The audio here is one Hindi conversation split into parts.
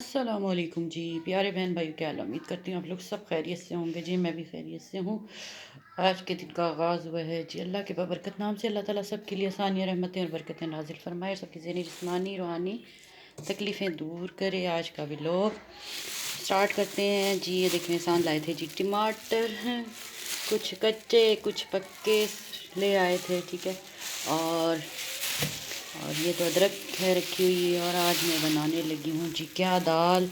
अस्सलामुअलैकुम जी, प्यारे बहन भाई, क्या हाल? उम्मीद करती हूँ आप लोग सब खैरियत से होंगे जी। मैं भी खैरियत से हूँ। आज के दिन का आगाज़ हुआ है जी अल्लाह के बरकत नाम से। अल्लाह ताला सबके लिए आसानियाँ, रहमतें और बरकतें नाजिल फरमाए, सबकी ज़हनी जिस्मानी रूहानी तकलीफ़ें दूर करे। आज का व्लॉग स्टार्ट करते हैं जी। ये देखिए इंसान लाए थे जी टमाटर हैं, कुछ कच्चे कुछ पक्के ले आए थे, ठीक है। और ये तो अदरक है रखी हुई है। और आज मैं बनाने लगी हूँ जी क्या दाल।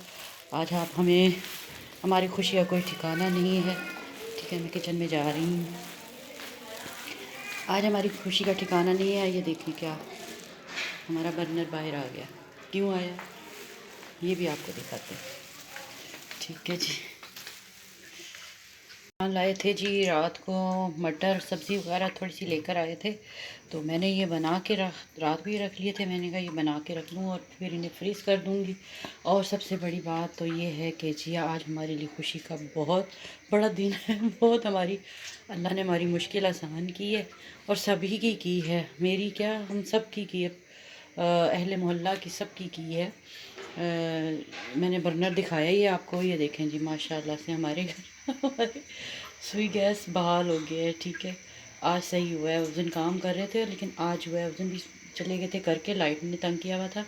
आज आप हमें हमारी खुशी का कोई ठिकाना नहीं है, ठीक है। मैं किचन में जा रही हूँ। आज हमारी खुशी का ठिकाना नहीं है। ये देखिए क्या हमारा बर्नर बाहर आ गया। क्यों आया ये भी आपको दिखाते हैं, ठीक है जी। लाए थे जी रात को मटर सब्ज़ी वगैरह थोड़ी सी लेकर आए थे, तो मैंने ये बना के रात भी रख लिए थे। मैंने कहा ये बना के रख लूँ और फिर इन्हें फ्रीज़ कर दूँगी। और सबसे बड़ी बात तो ये है कि जी आज हमारे लिए खुशी का बहुत बड़ा दिन है। बहुत हमारी अल्लाह ने हमारी मुश्किल आसान की है और सभी की है। मेरी क्या, हम सब की है। अहले मोहल्ला की सब की है। मैंने बर्नर दिखाया ही है आपको। ये देखें जी माशाल्लाह से हमारे घर हमारे सुई गैस बहाल हो गया है, ठीक है। आज सही हुआ है। उस दिन काम कर रहे थे लेकिन आज हुआ है। उस दिन भी चले गए थे करके, लाइट ने तंग किया हुआ था।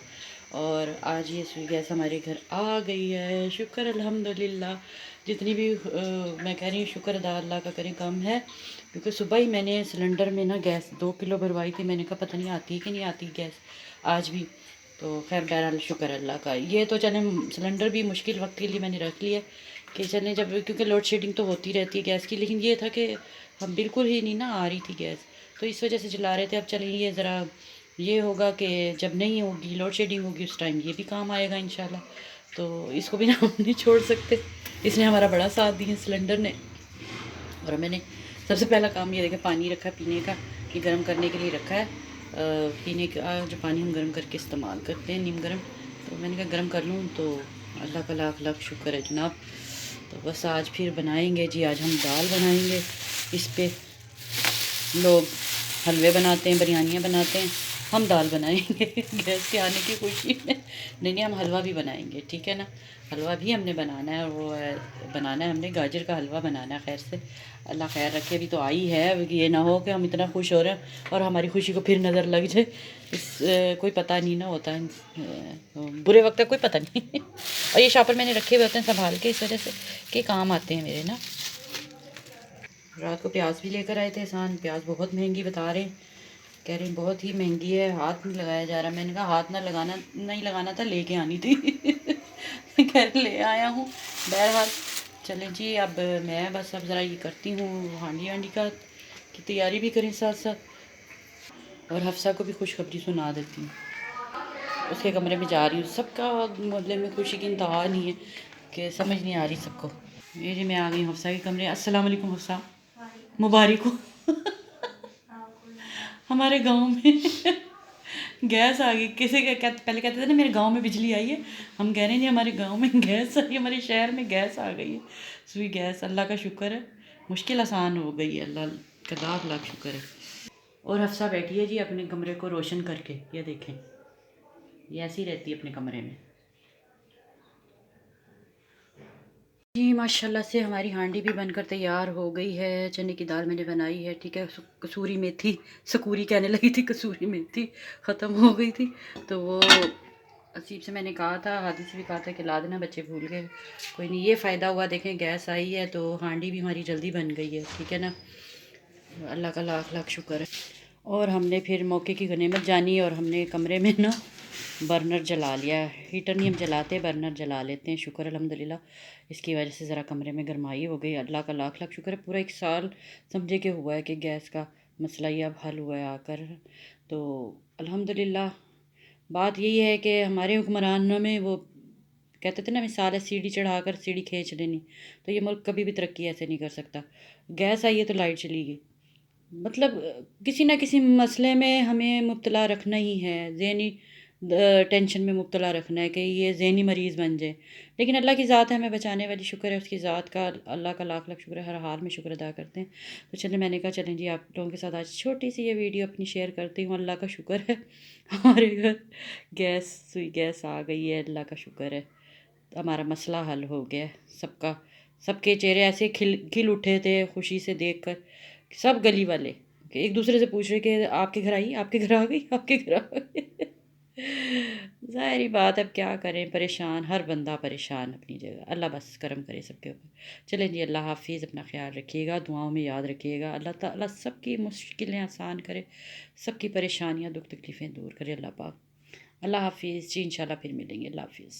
और आज ये सुई गैस हमारे घर आ गई है। शुक्र अल्हम्दुलिल्लाह। जितनी भी मैं कह रही हूँ शुक्र अदा अल्लाह का करें कम है, क्योंकि सुबह ही मैंने सिलेंडर में ना गैस 2 किलो भरवाई थी। मैंने कहा पता नहीं आती कि नहीं आती गैस आज भी। तो खैर बहरहाल शुक्र अल्लाह का। ये तो चले सिलेंडर भी मुश्किल वक्त के लिए मैंने रख लिया कि चलें, जब क्योंकि लोड शेडिंग तो होती रहती है गैस की। लेकिन ये था कि हम बिल्कुल ही नहीं ना आ रही थी गैस, तो इस वजह से जला रहे थे। अब चलें ये ज़रा ये होगा कि जब नहीं होगी लोड शेडिंग होगी उस टाइम ये भी काम आएगा इंशाल्लाह। तो इसको भी ना हम नहीं छोड़ सकते। इसने हमारा बड़ा साथ दिया सिलेंडर ने। और मैंने सबसे पहला काम ये देखा, पानी रखा पीने का, कि गर्म करने के लिए रखा है। पीने का जो पानी हम गर्म करके इस्तेमाल करते हैं नीम गर्म, तो मैंने कहा गर्म कर लूँ। तो अल्लाह का लाख लाख शुक्र है जनाब। तो बस आज फिर बनाएंगे जी, आज हम दाल बनाएंगे। इस पे लोग हलवे बनाते हैं, बिरयानियाँ बनाते हैं, हम दाल बनाएंगे गैस के आने की खुशी में। नहीं नहीं, हम हलवा भी बनाएंगे, ठीक है ना। हलवा भी हमने बनाना है। और वो बनाना है हमने गाजर का हलवा बनाना है। खैर से अल्लाह खैर रखे। अभी तो आई है, अब ये ना हो कि हम इतना खुश हो रहे हैं और हमारी खुशी को फिर नज़र लग जाए। इस कोई पता नहीं ना होता है, बुरे वक्त का कोई पता नहीं। और ये शॉपर मैंने रखे हुए होते हैं संभाल के, इस वजह से कि काम आते हैं मेरे ना। रात को प्याज भी लेकर आए थे एहसान। प्याज बहुत महंगी बता रहे हैं, कह रहे हैं बहुत ही महंगी है, हाथ नहीं लगाया जा रहा। मैंने कहा हाथ ना लगाना, नहीं लगाना था, लेके आनी थी मैं कह रही ले आया हूँ। बहरहाल चलें जी। अब मैं बस अब ज़रा ये करती हूँ हांडी वांडी का की तैयारी भी करें साथ साथ। और हफ्सा को भी खुशखबरी सुना देती हूँ। उसके कमरे में जा रही हूँ। सबका मोहल्ले में खुशी की इंतहा नहीं है कि समझ नहीं आ रही सबको। ये जी मैं आ गई हूँ हफ्सा के कमरे। अस्सलाम वालेकुम हफ्सा, मुबारक हो। हमारे गांव में गैस आ गई। किसी के पहले कहते थे ना मेरे गांव में बिजली आई है, हम कह रहे हैं जी हमारे गांव में गैस आई, हमारे शहर में गैस आ गई है। सुई गैस, अल्लाह का शुक्र है, मुश्किल आसान हो गई है। अल्लाह का लाख लाख शुक्र है। और हफ्सा बैठी है जी अपने कमरे को रोशन करके। ये देखें, ये ऐसी रहती है अपने कमरे में जी। माशाल्लाह से हमारी हांडी भी बनकर तैयार हो गई है। चने की दाल मैंने बनाई है, ठीक है। कसूरी मेथी, सकूरी कहने लगी थी, कसूरी मेथी ख़त्म हो गई थी। तो वो असीब से मैंने कहा था, हादी से भी कहा था कि ला देना, बच्चे भूल गए। कोई नहीं, ये फ़ायदा हुआ। देखें गैस आई है तो हांडी भी हमारी जल्दी बन गई है, ठीक है ना। अल्लाह का लाख लाख शुक्र है। और हमने फिर मौके की गनीमत जानी और हमने कमरे में ना बर्नर जला लिया है। हीटर नहीं हम जलाते, बर्नर जला लेते हैं। शुक्र अल्हम्दुलिल्लाह। इसकी वजह से ज़रा कमरे में गर्माई हो गई। अल्लाह का लाख लाख शुक्र है। पूरा 1 साल समझे के हुआ है कि गैस का मसला ही अब हल हुआ है आकर। तो अल्हम्दुलिल्लाह। बात यही है कि हमारे हुक्मरानों में वो कहते थे ना, मिसाल है सीढ़ी चढ़ाकर सीढ़ी खींच लेनी। तो ये मुल्क कभी भी तरक्की ऐसे नहीं कर सकता। गैस आई है तो लाइट चली गई, मतलब किसी ना किसी मसले में हमें मुब्तला रखना ही है। ज़हनी टेंशन में मुब्तला रखना है कि ये ज़हनी मरीज़ बन जाए। लेकिन अल्लाह की ज़ात है हमें बचाने वाली। शुक्र है उसकी ज़ात का, अल्लाह का लाख लाख शुक्र है। हर हाल में शुक्र अदा करते हैं। तो चलें, मैंने कहा चलें जी आप लोगों के साथ आज छोटी सी ये वीडियो अपनी शेयर करती हूँ। अल्लाह का शुक्र है हमारे घर गैस सुई गैस आ गई है, अल्लाह का शुक्र है। हमारा मसला हल हो गया है सबका। सबके चेहरे ऐसे खिल खिल उठे थे खुशी से देखकर, सब गली वाले कि एक दूसरे से पूछ रहे कि आपके घर आई, आपके घर आ गई, आपके घर आ गई। ज़ाहिर ही बात है, अब क्या करें, परेशान हर बंदा परेशान अपनी जगह। अल्लाह बस करम करे सबके ऊपर। चलें जी, अल्लाह हाफ़िज़, अपना ख्याल रखिएगा, दुआओं में याद रखिएगा। अल्लाह ताला सबकी मुश्किलें आसान करे, सबकी परेशानियाँ दुख तकलीफ़ें दूर करे अल्लाह पाक। अल्लाह हाफ़िज़ जी, इंशाल्लाह फिर मिलेंगे। अल्लाह हाफ़िज़।